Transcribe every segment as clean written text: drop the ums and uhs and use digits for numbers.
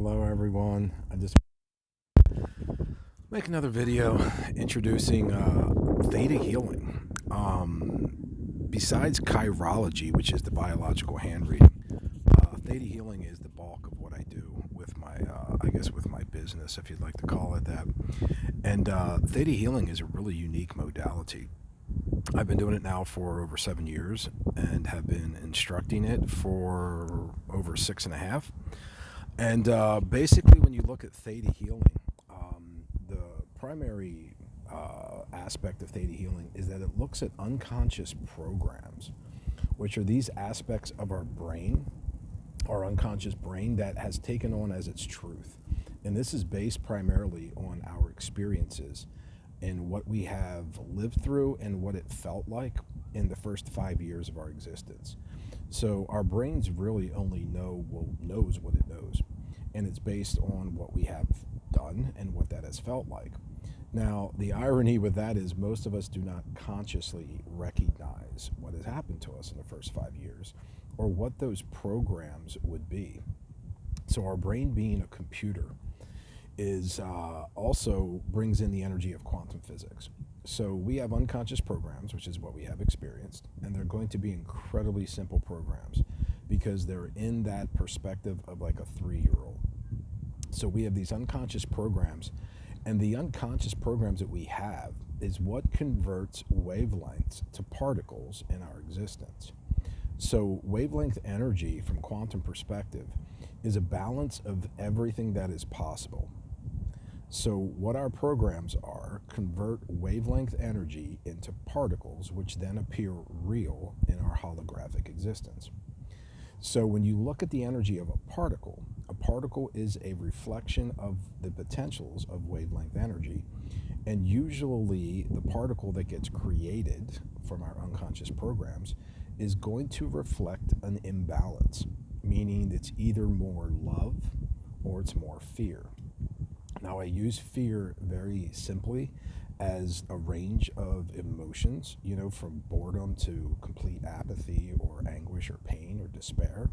Hello everyone. I just make another video introducing theta healing. Besides chirology, which is the biological hand reading, theta healing is the bulk of what I do with my, with my business, if you'd like to call it that. And theta healing is a really unique modality. I've been doing it now for over 7 years and have been instructing it for over 6.5. And basically, when you look at theta healing, the primary aspect of theta healing is that it looks at unconscious programs, which are these aspects of our brain, our unconscious brain, that has taken on as its truth. And this is based primarily on our experiences and what we have lived through and what it felt like in the first 5 years of our existence. So our brains really only knows what it knows, and it's based on what we have done and what that has felt like. Now, the irony with that is most of us do not consciously recognize what has happened to us in the first 5 years or what those programs would be. So our brain, being a computer, is also brings in the energy of quantum physics. So we have unconscious programs, which is what we have experienced, and they're going to be incredibly simple programs because they're in that perspective of like a 3-year-old. So we have these unconscious programs, and the unconscious programs that we have is what converts wavelengths to particles in our existence. So wavelength energy, from quantum perspective, is a balance of everything that is possible. So what our programs are convert wavelength energy into particles, which then appear real in our holographic existence. So when you look at the energy of a particle is a reflection of the potentials of wavelength energy. And usually the particle that gets created from our unconscious programs is going to reflect an imbalance, meaning it's either more love or it's more fear. Now, I use fear very simply as a range of emotions, from boredom to complete apathy or anguish or pain or despair,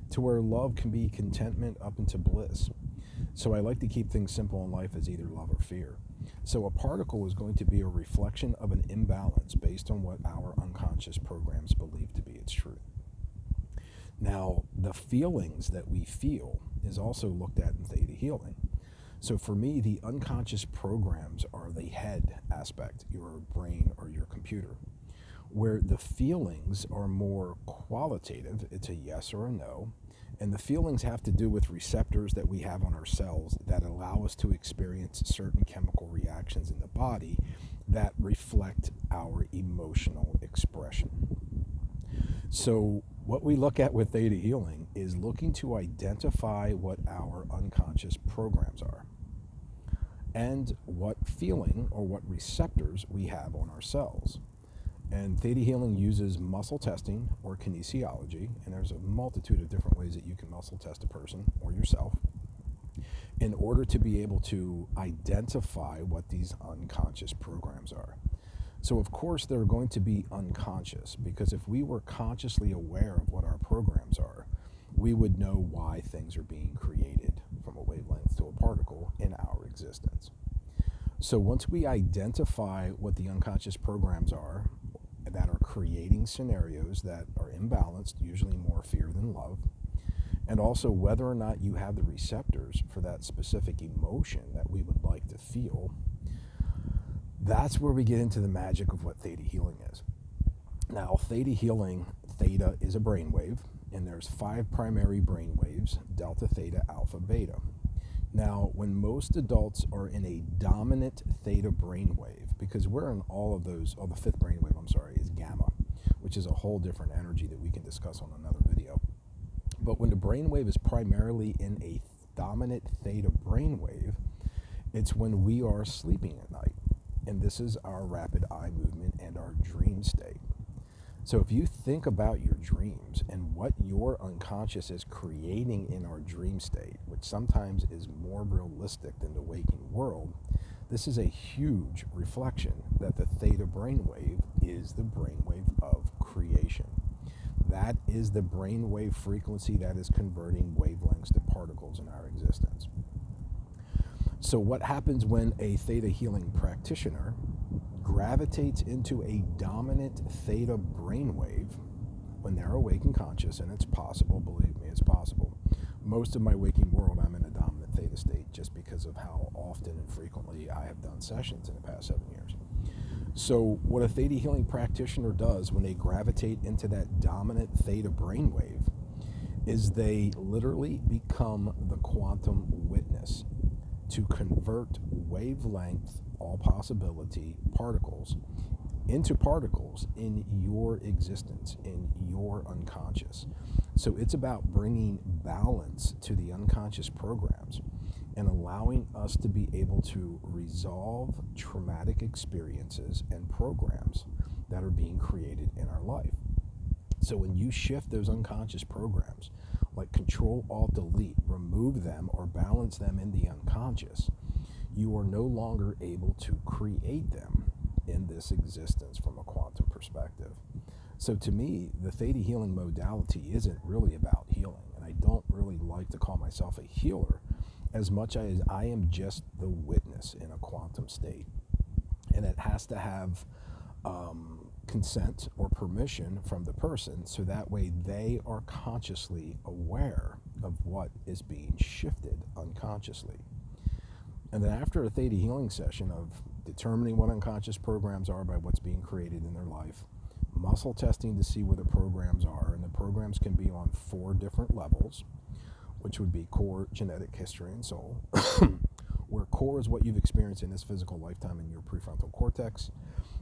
to where love can be contentment up into bliss. So I like to keep things simple in life as either love or fear. So a particle is going to be a reflection of an imbalance based on what our unconscious programs believe to be its truth. Now, the feelings that we feel is also looked at in theta healing. So for me, the unconscious programs are the head aspect, your brain or your computer, where the feelings are more qualitative. It's a yes or a no. And the feelings have to do with receptors that we have on our cells that allow us to experience certain chemical reactions in the body that reflect our emotional expression. So what we look at with theta healing is looking to identify what our unconscious programs are and what feeling or what receptors we have on our cells. And theta healing uses muscle testing or kinesiology, and there's a multitude of different ways that you can muscle test a person or yourself in order to be able to identify what these unconscious programs are. So of course they're going to be unconscious, because if we were consciously aware of what our programs are, we would know why things are being created from a wavelength to a particle in our existence. So once we identify what the unconscious programs are that are creating scenarios that are imbalanced, usually more fear than love, and also whether or not you have the receptors for that specific emotion that we would like to feel, that's where we get into the magic of what theta healing is. Now, theta healing, theta is a brainwave, and there's 5 primary brain waves: delta, theta, alpha, beta. Now, when most adults are in a dominant theta brainwave, because we're in all of those, the 5th brainwave, is gamma, which is a whole different energy that we can discuss on another video. But when the brainwave is primarily in a dominant theta brainwave, it's when we are sleeping at night. And this is our rapid eye movement and our dream state. So if you think about your dreams and what your unconscious is creating in our dream state, which sometimes is more realistic than the waking world, this is a huge reflection that the theta brainwave is the brainwave of creation. That is the brainwave frequency that is converting wavelengths to particles in our existence. So what happens when a theta healing practitioner gravitates into a dominant theta brainwave when they're awake and conscious? And it's possible, believe me, it's possible. Most of my waking world, I'm in a dominant theta state just because of how often and frequently I have done sessions in the past 7 years. So what a theta healing practitioner does when they gravitate into that dominant theta brainwave is they literally become the quantum witness to convert wavelength, all possibility particles into particles in your existence, in your unconscious. So it's about bringing balance to the unconscious programs and allowing us to be able to resolve traumatic experiences and programs that are being created in our life. So when you shift those unconscious programs, like Control, Alt, Delete, remove them or balance them in the unconscious, you are no longer able to create them in this existence from a quantum perspective. So to me, the theta healing modality isn't really about healing, and I don't really like to call myself a healer as much as I am just the witness in a quantum state. And it has to have consent or permission from the person, so that way they are consciously aware of what is being shifted unconsciously. And then after a theta healing session of determining what unconscious programs are by what's being created in their life, muscle testing to see where the programs are, and the programs can be on 4 different levels, which would be core, genetic, history, and soul, where core is what you've experienced in this physical lifetime in your prefrontal cortex.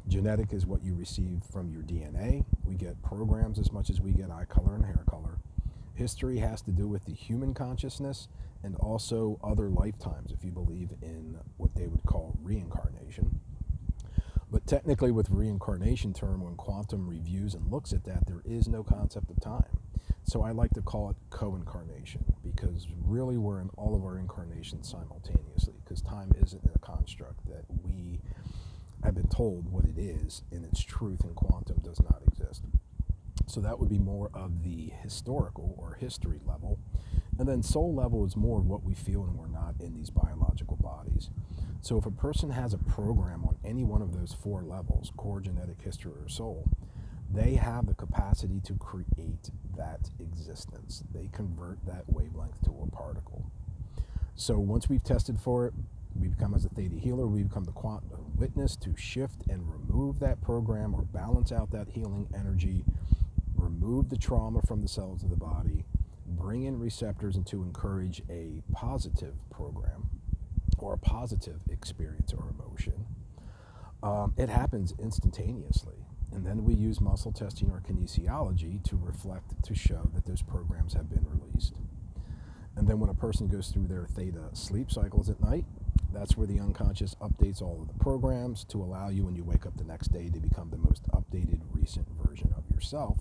Genetic is what you receive from your DNA. We get programs as much as we get eye color and hair color. History has to do with the human consciousness and also other lifetimes, if you believe in what they would call reincarnation. But technically with reincarnation term, when quantum reviews and looks at that, there is no concept of time. So I like to call it co-incarnation, because really we're in all of our incarnations simultaneously, because time isn't a construct that we have been told what it is, and its truth in quantum does not exist. So that would be more of the historical or history level. And then soul level is more of what we feel when we're not in these biological bodies. So if a person has a program on any one of those 4 levels, core, genetic, history, or soul, they have the capacity to create that existence. They convert that wavelength to a particle. So once we've tested for it, we become, as a theta healer, we become the quantum witness to shift and remove that program or balance out that healing energy, remove the trauma from the cells of the body, bring in receptors, and to encourage a positive program or a positive experience or emotion. It happens instantaneously. And then we use muscle testing or kinesiology to reflect, to show that those programs have been released. And then when a person goes through their theta sleep cycles at night, that's where the unconscious updates all of the programs to allow you, when you wake up the next day, to become the most updated, recent version of yourself.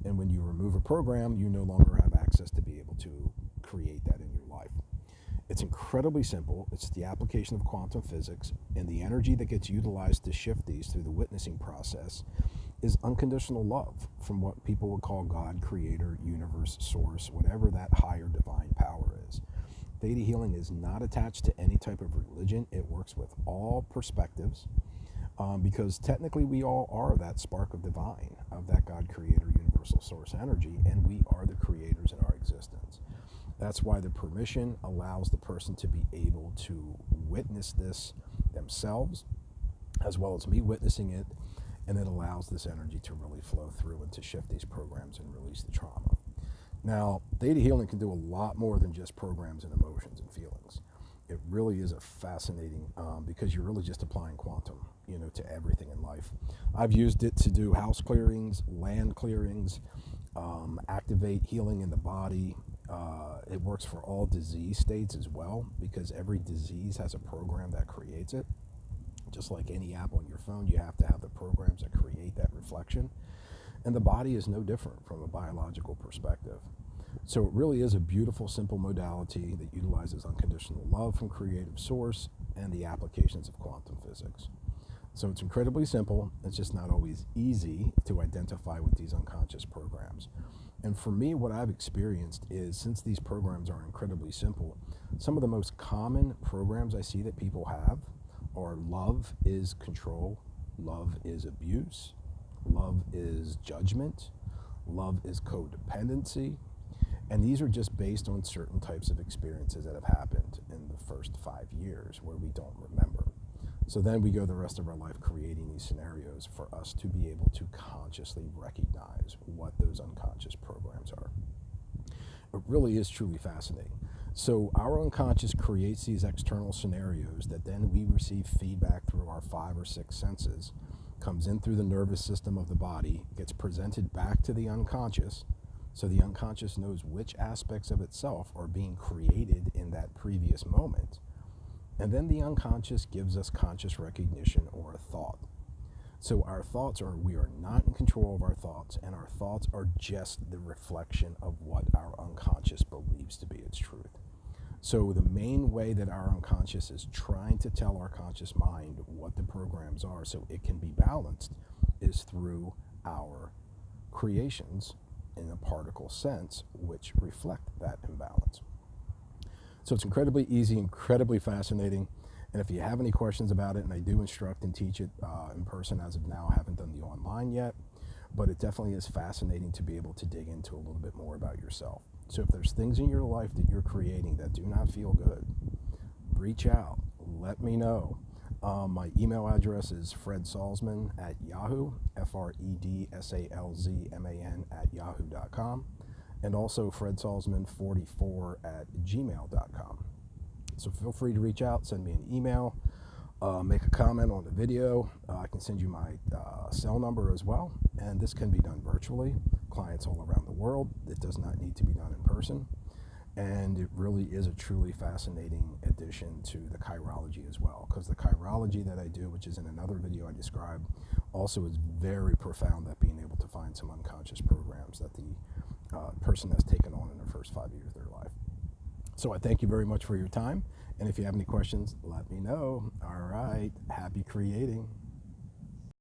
And when you remove a program, you no longer have access to be able to create that in your life. It's incredibly simple. It's the application of quantum physics, and the energy that gets utilized to shift these through the witnessing process is unconditional love from what people would call God, creator, universe, source, whatever that higher divine power is. Theta healing is not attached to any type of religion. It works with all perspectives, because technically we all are that spark of divine, of that God, creator, universal source energy, and we are the creators in our existence. That's why the permission allows the person to be able to witness this themselves, as well as me witnessing it, and it allows this energy to really flow through and to shift these programs and release the trauma. Now, theta healing can do a lot more than just programs and emotions and feelings. It really is a fascinating, because you're really just applying quantum, to everything in life. I've used it to do house clearings, land clearings, activate healing in the body. It works for all disease states as well, because every disease has a program that creates it. Just like any app on your phone, you have to have the programs that create that reflection. And the body is no different from a biological perspective. So it really is a beautiful, simple modality that utilizes unconditional love from creative source and the applications of quantum physics. So it's incredibly simple. It's just not always easy to identify with these unconscious programs. And for me, what I've experienced is, since these programs are incredibly simple, some of the most common programs I see that people have are: love is control, love is abuse, love is judgment, love is codependency. And these are just based on certain types of experiences that have happened in the first 5 years where we don't remember. So then we go the rest of our life creating these scenarios for us to be able to consciously recognize what those unconscious programs are. It really is truly fascinating. So our unconscious creates these external scenarios that then we receive feedback through our 5 or 6 senses, comes in through the nervous system of the body, gets presented back to the unconscious, so the unconscious knows which aspects of itself are being created in that previous moment. And then the unconscious gives us conscious recognition, or a thought. So our thoughts are, we are not in control of our thoughts, and our thoughts are just the reflection of what our unconscious believes to be its truth. So the main way that our unconscious is trying to tell our conscious mind what the programs are so it can be balanced is through our creations in a particle sense, which reflect that imbalance. So it's incredibly easy, incredibly fascinating. And if you have any questions about it, and I do instruct and teach it in person as of now, I haven't done the online yet, but it definitely is fascinating to be able to dig into a little bit more about yourself. So if there's things in your life that you're creating that do not feel good, reach out, let me know. My email address is fredsalzman@yahoo, FredSalzman@yahoo.com, and also fredsalzman44@gmail.com. So feel free to reach out, send me an email, make a comment on the video. I can send you my cell number as well, and this can be done virtually. Clients all around the world. It does not need to be done in person. And it really is a truly fascinating addition to the chirology as well, because the chirology that I do, which is in another video I described, also is very profound at being able to find some unconscious programs that the person has taken on in the first 5 years of their life. So I thank you very much for your time, and if you have any questions, let me know. All right, happy creating.